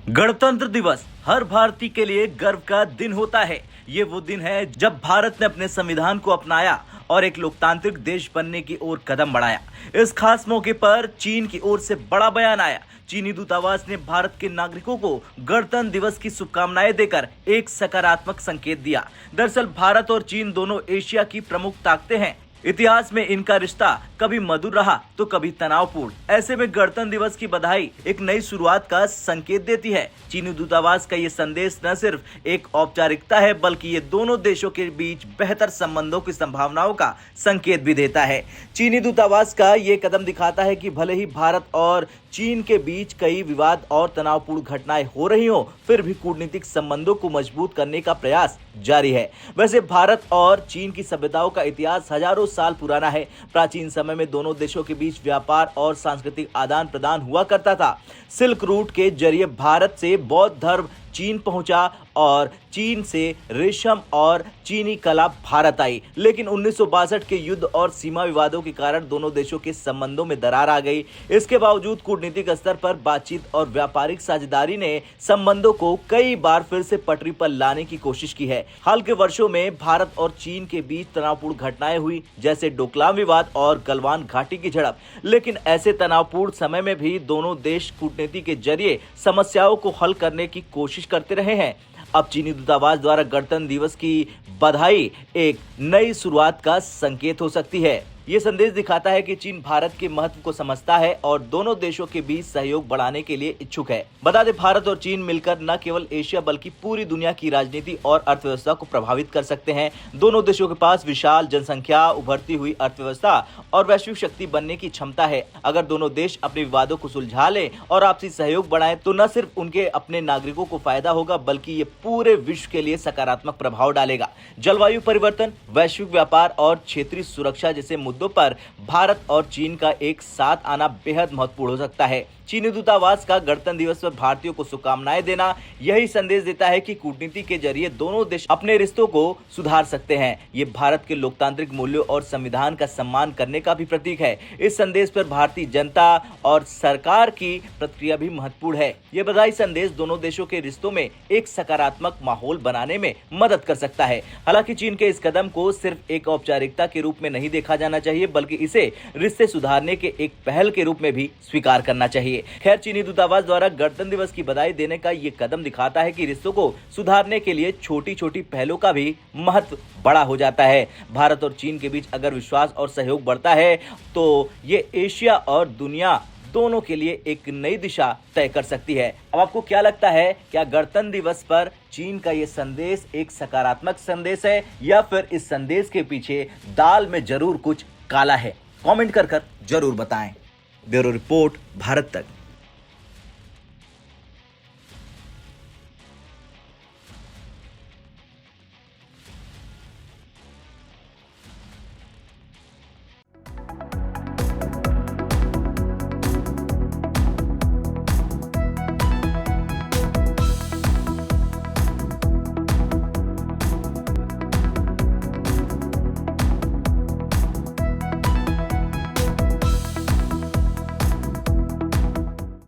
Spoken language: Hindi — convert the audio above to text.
गणतंत्र दिवस हर भारतीय के लिए गर्व का दिन होता है। ये वो दिन है जब भारत ने अपने संविधान को अपनाया और एक लोकतांत्रिक देश बनने की ओर कदम बढ़ाया। इस खास मौके पर चीन की ओर से बड़ा बयान आया। चीनी दूतावास ने भारत के नागरिकों को गणतंत्र दिवस की शुभकामनाएं देकर एक सकारात्मक संकेत दिया। दरअसल भारत और चीन दोनों एशिया की प्रमुख ताकतें हैं। इतिहास में इनका रिश्ता कभी मधुर रहा तो कभी तनावपूर्ण। ऐसे में गणतंत्र दिवस की बधाई एक नई शुरुआत का संकेत देती है। चीनी दूतावास का ये संदेश न सिर्फ एक औपचारिकता है बल्कि ये दोनों देशों के बीच बेहतर संबंधों की संभावनाओं का संकेत भी देता है। चीनी दूतावास का ये कदम दिखाता है कि भले ही भारत और चीन के बीच कई विवाद और तनावपूर्ण घटनाएं हो रही हो, फिर भी कूटनीतिक संबंधों को मजबूत करने का प्रयास जारी है। वैसे भारत और चीन की सभ्यताओं का इतिहास हजारों साल पुराना है। प्राचीन समय में दोनों देशों के बीच व्यापार और सांस्कृतिक आदान प्रदान हुआ करता था। सिल्क रूट के जरिए भारत से बौद्ध धर्म चीन पहुंचा और चीन से रेशम और चीनी कला भारत आई। लेकिन 1962 के युद्ध और सीमा विवादों के कारण दोनों देशों के संबंधों में दरार आ गई। इसके बावजूद कूटनीतिक स्तर पर बातचीत और व्यापारिक साझेदारी ने संबंधों को कई बार फिर से पटरी पर लाने की कोशिश की है। हाल के वर्षों में भारत और चीन के बीच तनावपूर्ण घटनाएं हुई, जैसे डोकलाम विवाद और गलवान घाटी की झड़प। लेकिन ऐसे तनावपूर्ण समय में भी दोनों देश कूटनीति के जरिए समस्याओं को हल करने की कोशिश करते रहे हैं। अब चीनी दूतावास द्वारा गणतंत्र दिवस की बधाई एक नई शुरुआत का संकेत हो सकती है। ये संदेश दिखाता है कि चीन भारत के महत्व को समझता है और दोनों देशों के बीच सहयोग बढ़ाने के लिए इच्छुक है। बता दें, भारत और चीन मिलकर न केवल एशिया बल्कि पूरी दुनिया की राजनीति और अर्थव्यवस्था को प्रभावित कर सकते हैं। दोनों देशों के पास विशाल जनसंख्या, उभरती हुई अर्थव्यवस्था और वैश्विक शक्ति बनने की क्षमता है। अगर दोनों देश अपने विवादों को सुलझा लें और आपसी सहयोग बढ़ाएं तो न सिर्फ उनके अपने नागरिकों को फायदा होगा बल्कि ये पूरे विश्व के लिए सकारात्मक प्रभाव डालेगा। जलवायु परिवर्तन, वैश्विक व्यापार और क्षेत्रीय सुरक्षा जैसे मुद्दों पर भारत और चीन का एक साथ आना बेहद महत्वपूर्ण हो सकता है। चीनी दूतावास का गणतंत्र दिवस पर भारतीयों को शुभकामनाएं देना यही संदेश देता है कि कूटनीति के जरिए दोनों देश अपने रिश्तों को सुधार सकते हैं। ये भारत के लोकतांत्रिक मूल्यों और संविधान का सम्मान करने का भी प्रतीक है। इस संदेश पर भारतीय जनता और सरकार की प्रतिक्रिया भी महत्वपूर्ण है। ये बधाई संदेश दोनों देशों के रिश्तों में एक सकारात्मक माहौल बनाने में मदद कर सकता है। हालांकि चीन के इस कदम को सिर्फ एक औपचारिकता के रूप में नहीं देखा जाना चाहिए बल्कि इसे रिश्ते सुधारने के एक पहल के रूप में भी स्वीकार करना चाहिए। खैर, चीनी दूतावास द्वारा गणतंत्र दिवस की बधाई देने का ये कदम दिखाता है कि रिश्तों को सुधारने के लिए छोटी छोटी पहलों का भी महत्व बड़ा हो जाता है। भारत और चीन के बीच अगर विश्वास और सहयोग बढ़ता है तो ये एशिया और दुनिया दोनों के लिए एक नई दिशा तय कर सकती है। अब आपको क्या लगता है, क्या गणतंत्र दिवस पर चीन का ये संदेश एक सकारात्मक संदेश है या फिर इस संदेश के पीछे दाल में जरूर कुछ काला है? कमेंट कर जरूर बताएं। ब्यूरो रिपोर्ट, भारत तक।